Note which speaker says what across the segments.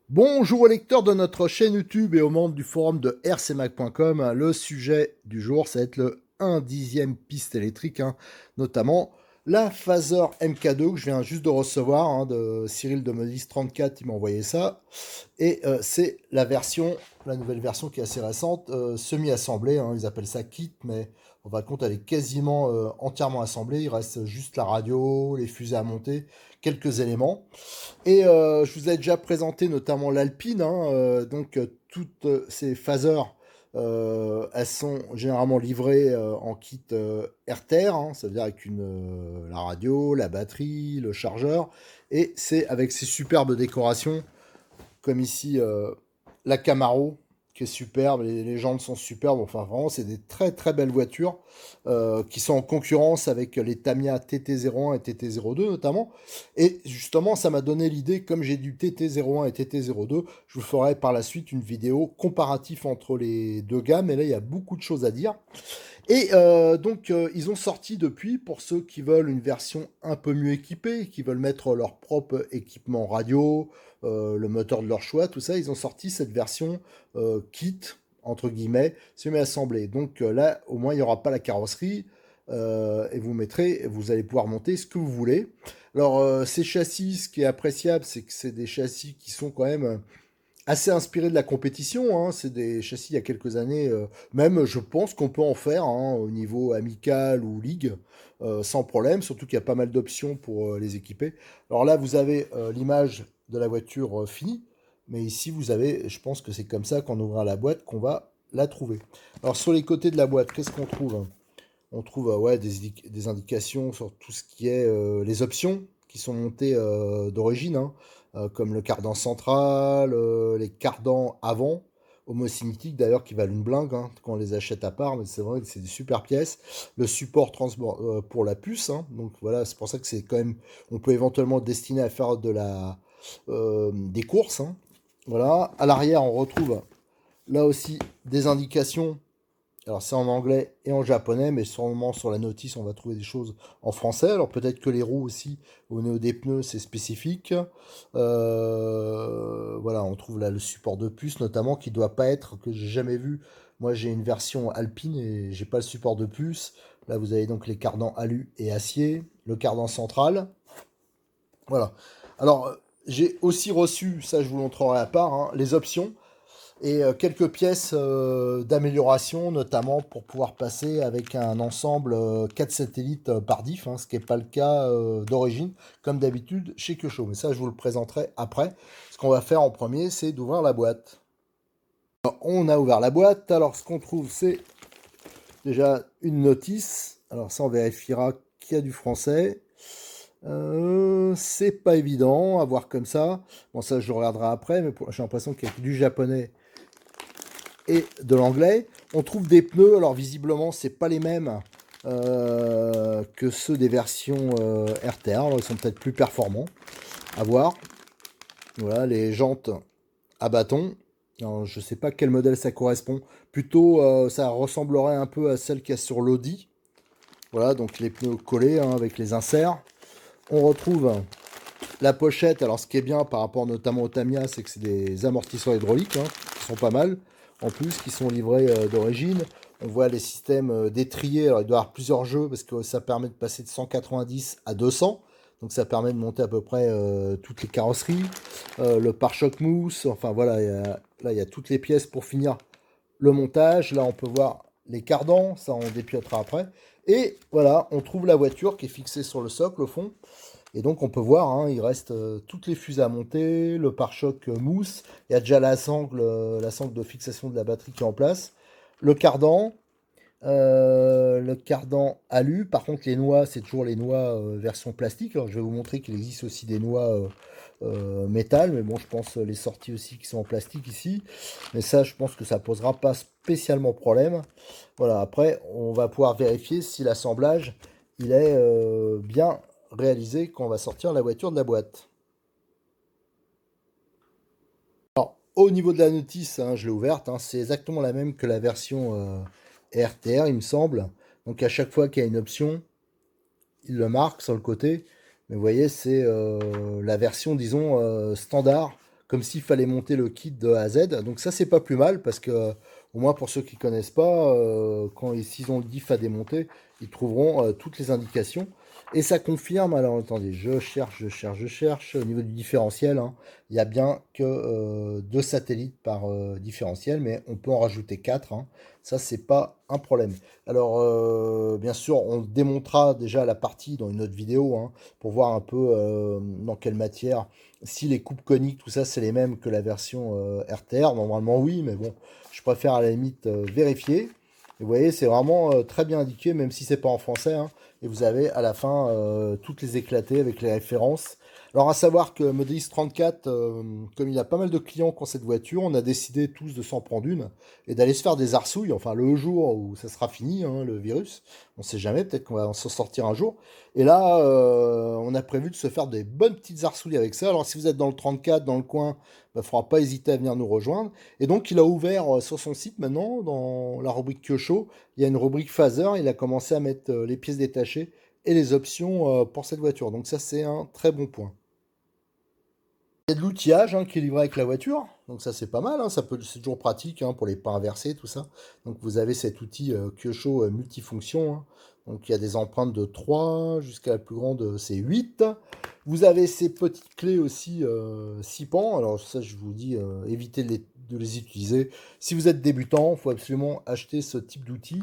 Speaker 1: Bonjour aux lecteurs de notre chaîne YouTube et aux membres du forum de rcmac.com. Le sujet du jour, ça va être le 1/10 piste électrique, notamment la Phaser MK2 que je viens juste de recevoir de Cyril de Modis 34, il m'a envoyé ça. Et c'est la nouvelle version qui est assez récente, semi-assemblée, ils appellent ça kit, mais on va compte, elle est quasiment entièrement assemblée. Il reste juste la radio, les fusées à monter, quelques éléments. Et je vous ai déjà présenté notamment l'Alpine, donc toutes ces phasers, elles sont généralement livrées en kit RTR, ça veut dire avec la radio, la batterie, le chargeur, et c'est avec ces superbes décorations, comme ici la Camaro, qui est superbe, les jantes sont superbes, enfin vraiment c'est des très très belles voitures qui sont en concurrence avec les Tamiya TT01 et TT02 notamment. Et justement ça m'a donné l'idée, comme j'ai du TT01 et TT02, je vous ferai par la suite une vidéo comparatif entre les deux gammes, et là il y a beaucoup de choses à dire. Et donc, ils ont sorti depuis, pour ceux qui veulent une version un peu mieux équipée, qui veulent mettre leur propre équipement radio, le moteur de leur choix, tout ça, ils ont sorti cette version kit, entre guillemets, semi-assemblée. Donc là, au moins, il n'y aura pas la carrosserie, et vous allez pouvoir monter ce que vous voulez. Alors, ces châssis, ce qui est appréciable, c'est que c'est des châssis qui sont quand même assez inspiré de la compétition, c'est des châssis il y a quelques années, même je pense qu'on peut en faire au niveau amical ou ligue, sans problème, surtout qu'il y a pas mal d'options pour les équiper. Alors là, vous avez l'image de la voiture finie, mais ici, vous avez, je pense que c'est comme ça qu'en ouvrant la boîte qu'on va la trouver. Alors sur les côtés de la boîte, qu'est-ce qu'on trouve? On trouve ouais, des indications sur tout ce qui est les options qui sont montées d'origine, comme le cardan central, les cardans avant, homocinétiques d'ailleurs qui valent une blingue quand on les achète à part, mais c'est vrai que c'est des super pièces. Le support transport pour la puce, donc voilà, c'est pour ça que c'est quand même, on peut éventuellement destiner à faire des courses. Voilà, à l'arrière on retrouve là aussi des indications. Alors c'est en anglais et en japonais, mais sûrement sur la notice on va trouver des choses en français. Alors peut-être que les roues aussi, au niveau des pneus, c'est spécifique. Voilà, on trouve là le support de puce notamment qui doit pas être, que j'ai jamais vu. Moi j'ai une version Alpine et j'ai pas le support de puce. Là vous avez donc les cardans alu et acier, le cardan central. Voilà. Alors j'ai aussi reçu, ça je vous montrerai à part, les options et quelques pièces d'amélioration, notamment pour pouvoir passer avec un ensemble 4 satellites par diff, ce qui n'est pas le cas d'origine, comme d'habitude chez Kyosho. Mais ça, je vous le présenterai après. Ce qu'on va faire en premier, c'est d'ouvrir la boîte. Alors, on a ouvert la boîte. Alors, ce qu'on trouve, c'est déjà une notice. Alors, ça, on vérifiera qu'il y a du français. C'est pas évident à voir comme ça. Bon, ça, je regarderai après, mais j'ai l'impression qu'il y a du japonais et de l'anglais. On trouve des pneus, alors visiblement c'est pas les mêmes que ceux des versions RTR, alors, ils sont peut-être plus performants, à voir. Voilà, les jantes à bâton. Alors, je sais pas quel modèle ça correspond. Plutôt, ça ressemblerait un peu à celle qu'il y a sur l'Audi. Voilà, donc les pneus collés avec les inserts. On retrouve la pochette. Alors, ce qui est bien par rapport notamment au Tamiya, c'est que c'est des amortisseurs hydrauliques qui sont pas mal. En plus, qui sont livrés d'origine. On voit les systèmes d'étrier. Alors, il doit y avoir plusieurs jeux parce que ça permet de passer de 190 à 200. Donc, ça permet de monter à peu près toutes les carrosseries. Le pare-choc mousse. Enfin, voilà, là, il y a toutes les pièces pour finir le montage. Là, on peut voir les cardans. Ça, on dépiotera après. Et voilà, on trouve la voiture qui est fixée sur le socle au fond. Et donc on peut voir, il reste toutes les fusées à monter, le pare-choc mousse, il y a déjà la sangle de fixation de la batterie qui est en place, le cardan alu. Par contre les noix, c'est toujours les noix version plastique. Alors je vais vous montrer qu'il existe aussi des noix métal, mais bon, je pense les sorties aussi qui sont en plastique ici. Mais ça, je pense que ça posera pas spécialement problème. Voilà, après, on va pouvoir vérifier si l'assemblage, il est bien réalisé quand on va sortir la voiture de la boîte. Alors, au niveau de la notice, hein, je l'ai ouverte, hein, c'est exactement la même que la version RTR, il me semble. Donc à chaque fois qu'il y a une option, il le marque sur le côté. Mais vous voyez, c'est la version, disons, standard, comme s'il fallait monter le kit de A à Z. Donc ça, c'est pas plus mal, parce que, au moins pour ceux qui connaissent pas, s'ils ont le diff à démonter, ils trouveront toutes les indications. Et ça confirme, alors attendez, je cherche, au niveau du différentiel, hein, il y a bien que 2 satellites par différentiel, mais on peut en rajouter 4, hein. Ça, c'est pas un problème. Alors, bien sûr, on démontera déjà la partie dans une autre vidéo, hein, pour voir un peu dans quelle matière, si les coupes coniques, tout ça, c'est les mêmes que la version RTR. Normalement, oui, mais bon, je préfère à la limite vérifier. Et vous voyez, c'est vraiment très bien indiqué, même si c'est pas en français, hein. Et vous avez à la fin toutes les éclatées avec les références. Alors, à savoir que Modélis 34, comme il a pas mal de clients qui ont cette voiture, on a décidé tous de s'en prendre une et d'aller se faire des arsouilles, enfin le jour où ça sera fini, hein, le virus. On sait jamais, peut-être qu'on va s'en sortir un jour. Et là, on a prévu de se faire des bonnes petites arsouilles avec ça. Alors si vous êtes dans le 34, dans le coin, il ne faudra pas hésiter à venir nous rejoindre. Et donc il a ouvert sur son site maintenant, dans la rubrique Kyosho, il y a une rubrique Phaser, il a commencé à mettre les pièces détachées et les options pour cette voiture. Donc ça c'est un très bon point. Il y a de l'outillage hein, qui est livré avec la voiture, donc ça c'est pas mal, hein, c'est toujours pratique hein, pour les pas inversés, tout ça. Donc vous avez cet outil Kyosho multifonction, hein. Donc il y a des empreintes de 3 jusqu'à la plus grande c'est 8. Vous avez ces petites clés aussi 6 pans, alors ça je vous dis évitez de les utiliser. Si vous êtes débutant, il faut absolument acheter ce type d'outil.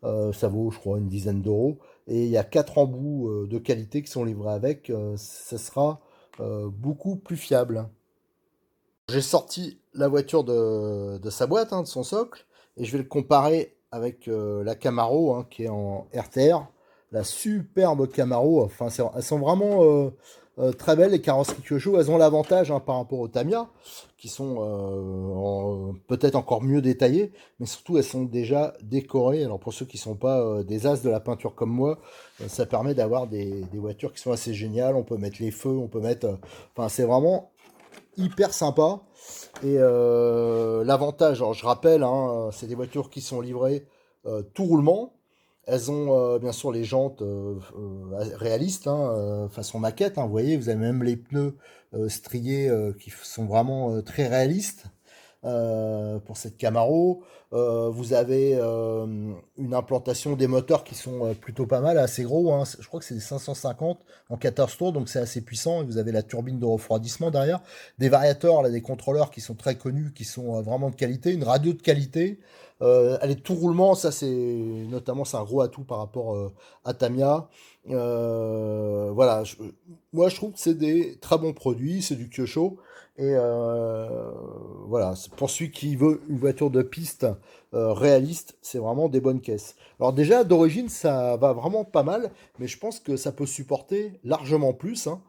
Speaker 1: Ça vaut je crois une dizaine d'euros. Et il y a 4 embouts de qualité qui sont livrés avec, ça sera beaucoup plus fiable. J'ai sorti la voiture de sa boîte, hein, de son socle, et je vais le comparer avec la Camaro, hein, qui est en RTR. La superbe Camaro, enfin, elles sont vraiment très belles, les carrosseries Peugeot. Elles ont l'avantage hein, par rapport aux Tamiya, qui sont peut-être encore mieux détaillées, mais surtout elles sont déjà décorées. Alors pour ceux qui ne sont pas des as de la peinture comme moi, ça permet d'avoir des voitures qui sont assez géniales. On peut mettre les feux, on peut mettre... Enfin, c'est vraiment hyper sympa. Et l'avantage, alors je rappelle, hein, c'est des voitures qui sont livrées tout roulement. Elles ont bien sûr les jantes réalistes, hein, façon maquette. Hein, vous voyez, vous avez même les pneus striés qui sont vraiment très réalistes pour cette Camaro. Vous avez une implantation des moteurs qui sont plutôt pas mal, assez gros, hein. Je crois que c'est des 550 en 14 tours, donc c'est assez puissant. Et vous avez la turbine de refroidissement derrière. Des variateurs, là, des contrôleurs qui sont très connus, qui sont vraiment de qualité. Une radio de qualité. Elle est tout roulement, ça c'est notamment c'est un gros atout par rapport à Tamiya. Voilà, moi je trouve que c'est des très bons produits, c'est du Kyosho. Et voilà, pour celui qui veut une voiture de piste réaliste, c'est vraiment des bonnes caisses. Alors déjà, d'origine, ça va vraiment pas mal, mais je pense que ça peut supporter largement plus, hein.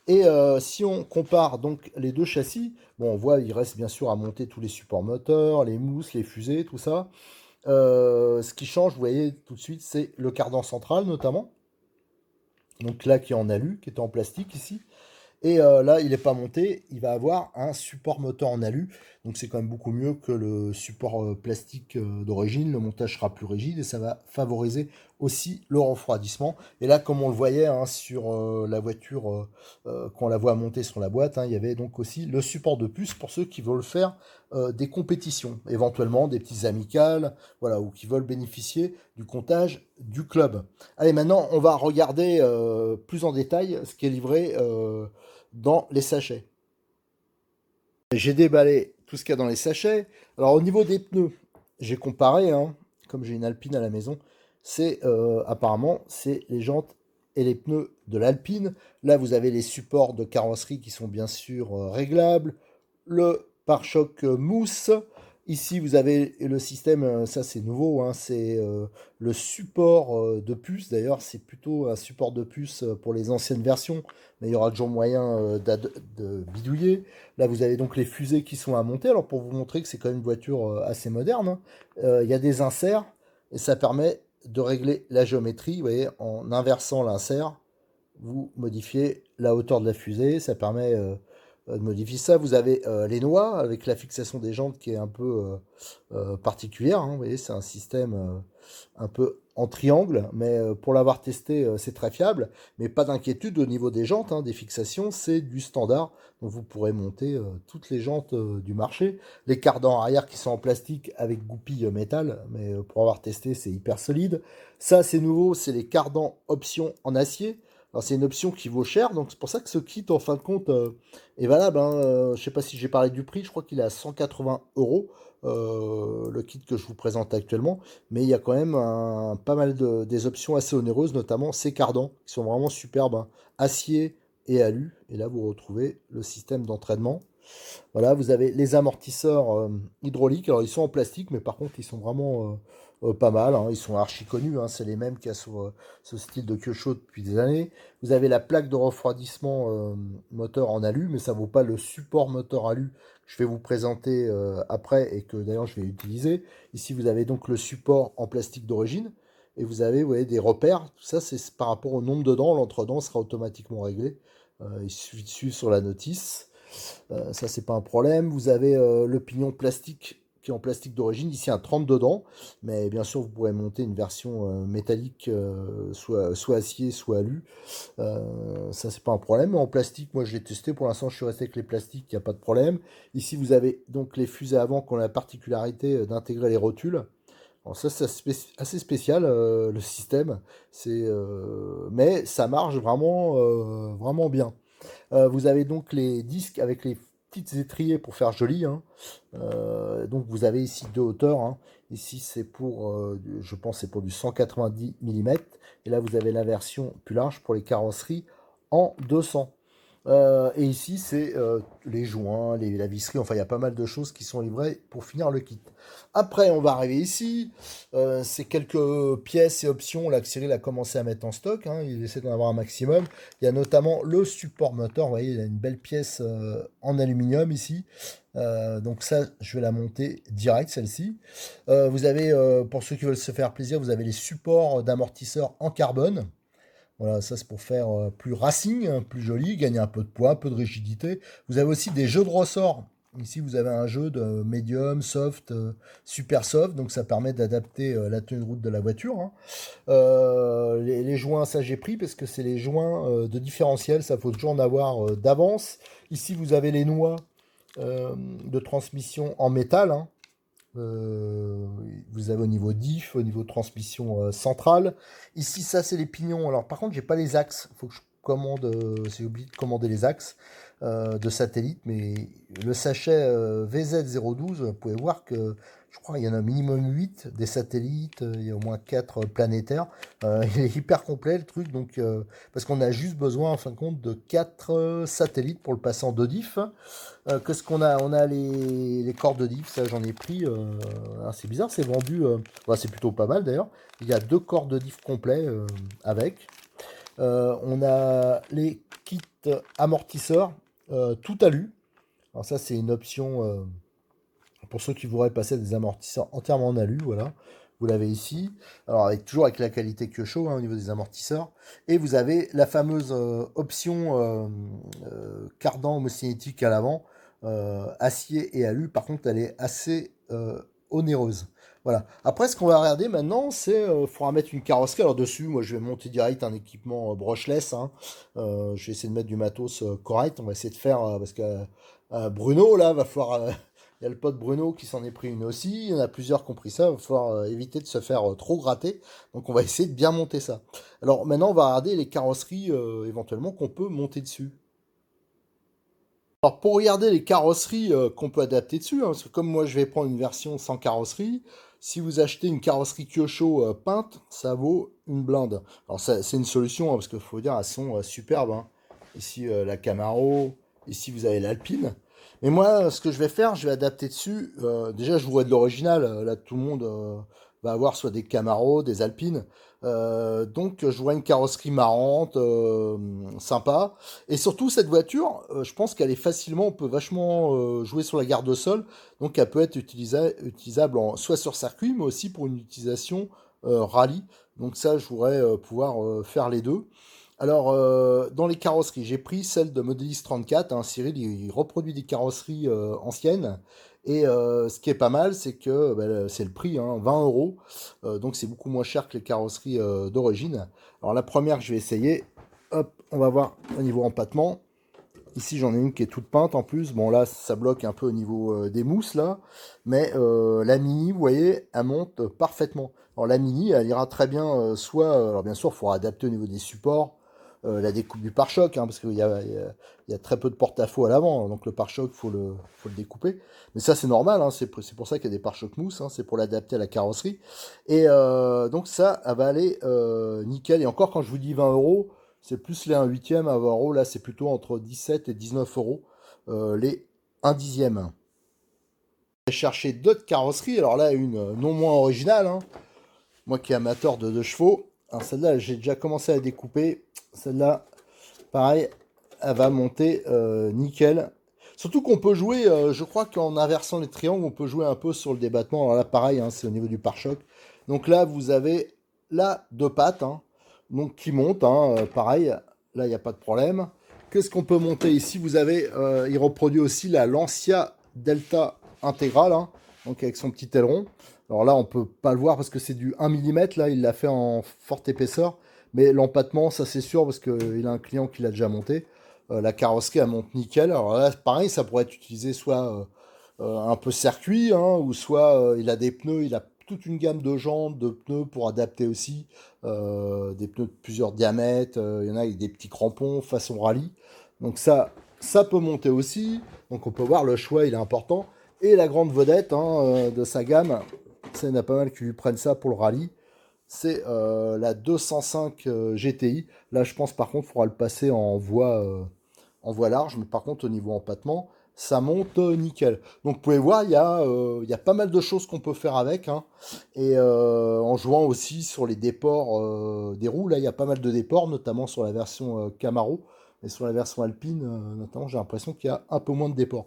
Speaker 1: Et si on compare donc les deux châssis, bon, on voit, il reste bien sûr à monter tous les supports moteurs, les mousses, les fusées, tout ça. Ce qui change, vous voyez tout de suite, c'est le cardan central notamment. Donc là, qui est en alu, qui est en plastique ici. Et là, il n'est pas monté, il va avoir un support moteur en alu. Donc c'est quand même beaucoup mieux que le support plastique d'origine. Le montage sera plus rigide et ça va favoriser aussi le refroidissement. Et là, comme on le voyait hein, sur la voiture, quand on la voit monter sur la boîte, hein, il y avait donc aussi le support de puce pour ceux qui veulent faire des compétitions, éventuellement des petites amicales, voilà, ou qui veulent bénéficier du comptage du club. Allez, maintenant, on va regarder plus en détail ce qui est livré dans les sachets. J'ai déballé tout ce qu'il y a dans les sachets. Alors au niveau des pneus, j'ai comparé, hein, comme j'ai une Alpine à la maison, c'est apparemment c'est les jantes et les pneus de l'Alpine. Là vous avez les supports de carrosserie qui sont bien sûr réglables, le pare-choc mousse. Ici, vous avez le système, ça c'est nouveau, hein, c'est le support de puce. D'ailleurs, c'est plutôt un support de puce pour les anciennes versions, mais il y aura toujours moyen de bidouiller. Là, vous avez donc les fusées qui sont à monter. Alors, pour vous montrer que c'est quand même une voiture assez moderne, hein, il y a des inserts et ça permet de régler la géométrie. Vous voyez, en inversant l'insert, vous modifiez la hauteur de la fusée, ça permet de modifier ça. Vous avez les noix avec la fixation des jantes qui est un peu particulière, hein. Vous voyez, c'est un système un peu en triangle, mais pour l'avoir testé, c'est très fiable. Mais pas d'inquiétude au niveau des jantes, hein, des fixations, c'est du standard. Donc vous pourrez monter toutes les jantes du marché. Les cardans arrière qui sont en plastique avec goupille métal, mais pour avoir testé, c'est hyper solide. Ça, c'est nouveau, c'est les cardans option en acier. Alors c'est une option qui vaut cher, donc c'est pour ça que ce kit en fin de compte est valable, hein. Je sais pas si j'ai parlé du prix, je crois qu'il est à 180 euros, le kit que je vous présente actuellement, mais il y a quand même pas mal des options assez onéreuses, notamment ces cardans qui sont vraiment superbes, hein. Acier et alu, et là vous retrouvez le système d'entraînement. Voilà, vous avez les amortisseurs hydrauliques. Alors, ils sont en plastique, mais par contre, ils sont vraiment pas mal, hein. Ils sont archi connus, hein. C'est les mêmes qu'il y a sur ce style de Kyosho depuis des années. Vous avez la plaque de refroidissement moteur en alu, mais ça vaut pas le support moteur alu que je vais vous présenter après et que d'ailleurs je vais utiliser. Ici, vous avez donc le support en plastique d'origine. Et vous avez, vous voyez, des repères. Tout ça, c'est par rapport au nombre de dents. L'entre-dents sera automatiquement réglé. Il suffit de suivre sur la notice. Ça, c'est pas un problème. Vous avez le pignon plastique qui est en plastique d'origine, ici un 32 dents, mais bien sûr vous pourrez monter une version métallique, soit acier, soit alu. Ça c'est pas un problème. En plastique, moi je l'ai testé, pour l'instant je suis resté avec les plastiques, il n'y a pas de problème. Ici vous avez donc les fusées avant qui ont la particularité d'intégrer les rotules. Alors ça c'est assez spécial le système, mais ça marche vraiment bien. Vous avez donc les disques avec les petites étriers pour faire joli, hein. Donc vous avez ici deux hauteurs, hein. Ici c'est pour, je pense c'est pour du 190 mm. Et là vous avez la version plus large pour les carrosseries en 200. Et ici, c'est les joints, la visserie, enfin, il y a pas mal de choses qui sont livrées pour finir le kit. Après, on va arriver ici. C'est quelques pièces et options là, que Cyril a commencé à mettre en stock, hein. Il essaie d'en avoir un maximum. Il y a notamment le support moteur. Vous voyez, il y a une belle pièce en aluminium ici. Donc ça, je vais la monter direct, celle-ci. Vous avez, pour ceux qui veulent se faire plaisir, vous avez les supports d'amortisseurs en carbone. Voilà, ça c'est pour faire plus racing, hein, plus joli, gagner un peu de poids, un peu de rigidité. Vous avez aussi des jeux de ressorts. Ici, vous avez un jeu de médium, soft, super soft, donc ça permet d'adapter la tenue de route de la voiture, hein. Les joints, ça j'ai pris parce que c'est les joints de différentiel, ça faut toujours en avoir d'avance. Ici, vous avez les noix de transmission en métal, hein. Euh, Vous avez au niveau diff, au niveau de transmission centrale. Ici, ça, c'est les pignons. Alors, par contre, j'ai pas les axes. Il faut que je commande. J'ai oublié de commander les axes de satellite. Mais le sachet VZ012, vous pouvez voir que je crois qu'il y en a un minimum 8 des satellites. Il y a au moins 4 planétaires. Il est hyper complet le truc. Donc, parce qu'on a juste besoin, en fin de compte, de 4 satellites pour le passer en 2 diff. Qu'est-ce qu'on a? On a les cordes de diff, ça j'en ai pris. C'est bizarre, c'est vendu. Bah, c'est plutôt pas mal d'ailleurs. Il y a deux cordes de diff complets avec. On a les kits amortisseurs tout alu. Alors ça c'est une option pour ceux qui voudraient passer des amortisseurs entièrement en alu. Voilà. Vous l'avez ici. Alors toujours avec la qualité Kyosho, hein, au niveau des amortisseurs. Et vous avez la fameuse option cardan homocinétique à l'avant. Acier et alu, par contre, elle est assez onéreuse. Voilà. Après, ce qu'on va regarder maintenant, c'est faudra mettre une carrosserie. Alors dessus, moi, je vais monter direct un équipement brushless, hein. Je vais essayer de mettre du matos correct. On va essayer de faire parce que Bruno, là, va falloir. Il y a le pote Bruno qui s'en est pris une aussi. Il y en a plusieurs qui ont pris ça. Il va falloir éviter de se faire trop gratter. Donc, on va essayer de bien monter ça. Alors maintenant, on va regarder les carrosseries éventuellement qu'on peut monter dessus. Alors pour regarder les carrosseries qu'on peut adapter dessus, hein, parce que comme moi je vais prendre une version sans carrosserie, si vous achetez une carrosserie Kyosho peinte, ça vaut une blinde. Alors c'est une solution, hein, parce qu'il faut dire, elles sont superbes, hein. Ici la Camaro, ici vous avez l'Alpine. Et moi, ce que je vais faire, je vais adapter dessus. Déjà, je vous vois de l'original. Là, tout le monde va avoir soit des Camaro, des Alpines. Donc, je vois une carrosserie marrante, sympa. Et surtout, cette voiture, je pense qu'elle est facilement, on peut vachement jouer sur la garde au sol. Donc, elle peut être utilisable soit sur circuit, mais aussi pour une utilisation rallye. Donc, ça, je voudrais pouvoir faire les deux. Alors, dans les carrosseries, j'ai pris celle de Modelis 34. Hein, Cyril, il reproduit des carrosseries anciennes. Et ce qui est pas mal, c'est que bah, c'est le prix, hein, 20 euros. Donc, c'est beaucoup moins cher que les carrosseries d'origine. Alors, la première que je vais essayer, hop, on va voir au niveau empattement. Ici, j'en ai une qui est toute peinte en plus. Bon, là, ça bloque un peu au niveau des mousses, là. Mais la Mini, vous voyez, elle monte parfaitement. Alors, la Mini, elle ira très bien, alors bien sûr, il faudra adapter au niveau des supports, la découpe du pare-choc, hein, parce qu'il y a très peu de porte-à-faux à l'avant. Donc, le pare-choc, faut le découper. Mais ça, c'est normal, hein, c'est pour ça qu'il y a des pare-chocs mousse, hein, c'est pour l'adapter à la carrosserie. Et donc, ça, elle va aller nickel. Et encore, quand je vous dis 20 euros, c'est plus les 1/8 à 20 euros. Là, c'est plutôt entre 17 et 19 euros les 1/10. J'ai cherché d'autres carrosseries. Alors là, une non moins originale, hein. Moi qui est amateur de deux chevaux. Alors celle-là, j'ai déjà commencé à découper. Celle-là, pareil, elle va monter nickel. Surtout qu'on peut jouer, je crois qu'en inversant les triangles, on peut jouer un peu sur le débattement. Alors là, pareil, hein, c'est au niveau du pare-choc. Donc là, vous avez là deux pattes, hein, donc qui montent, hein, pareil. Là, il n'y a pas de problème. Qu'est-ce qu'on peut monter ici? Vous avez, il reproduit aussi la Lancia Delta intégrale, hein, donc avec son petit aileron. Alors là, on peut pas le voir parce que c'est du 1 mm. Là, il l'a fait en forte épaisseur. Mais l'empattement, ça c'est sûr parce qu'il a un client qui l'a déjà monté. La carrosserie, elle monte nickel. Alors là, pareil, ça pourrait être utilisé soit un peu circuit, hein, ou soit il a des pneus, il a toute une gamme de jantes, de pneus pour adapter aussi. Des pneus de plusieurs diamètres. Il y en a avec des petits crampons façon rallye. Donc ça peut monter aussi. Donc on peut voir le choix, il est important. Et la grande vedette, hein, de sa gamme, ça il y en a pas mal qui lui prennent ça pour le rallye, c'est la 205 GTI. Là, je pense par contre, il faudra le passer en voie large, mais par contre, au niveau empattement, ça monte nickel. Donc, vous pouvez voir, il y a pas mal de choses qu'on peut faire avec, hein. Et en jouant aussi sur les déports des roues, là, il y a pas mal de déports, notamment sur la version Camaro. Mais sur la version Alpine, notamment, j'ai l'impression qu'il y a un peu moins de déports.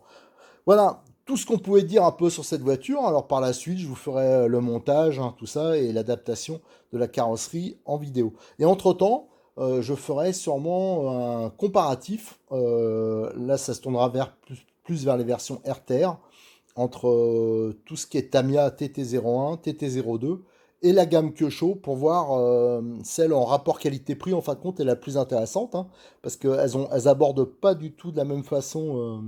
Speaker 1: Voilà, tout ce qu'on pouvait dire un peu sur cette voiture. Alors par la suite, je vous ferai le montage, hein, tout ça, et l'adaptation de la carrosserie en vidéo. Et entre-temps, je ferai sûrement un comparatif. Là, ça se tournera plus vers les versions RTR, entre tout ce qui est Tamiya TT01, TT02, et la gamme Kyosho, pour voir celle en rapport qualité-prix, en fin de compte, est la plus intéressante, hein, parce elles abordent pas du tout de la même façon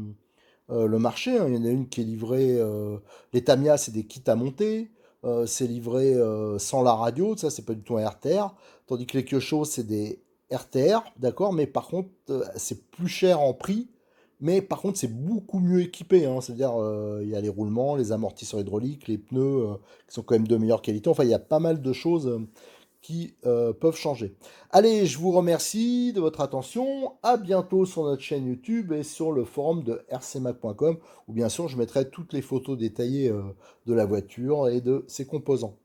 Speaker 1: le marché, hein. Il y en a une qui est livrée. Les Tamiya, c'est des kits à monter. C'est livré sans la radio. Ça, c'est pas du tout un RTR. Tandis que les Kyosho, c'est des RTR, d'accord. Mais par contre, c'est plus cher en prix. Mais par contre, c'est beaucoup mieux équipé, hein. C'est-à-dire, il y a les roulements, les amortisseurs hydrauliques, les pneus qui sont quand même de meilleure qualité. Enfin, il y a pas mal de choses qui peuvent changer. Allez, je vous remercie de votre attention. À bientôt sur notre chaîne YouTube et sur le forum de rcmac.com où bien sûr je mettrai toutes les photos détaillées de la voiture et de ses composants.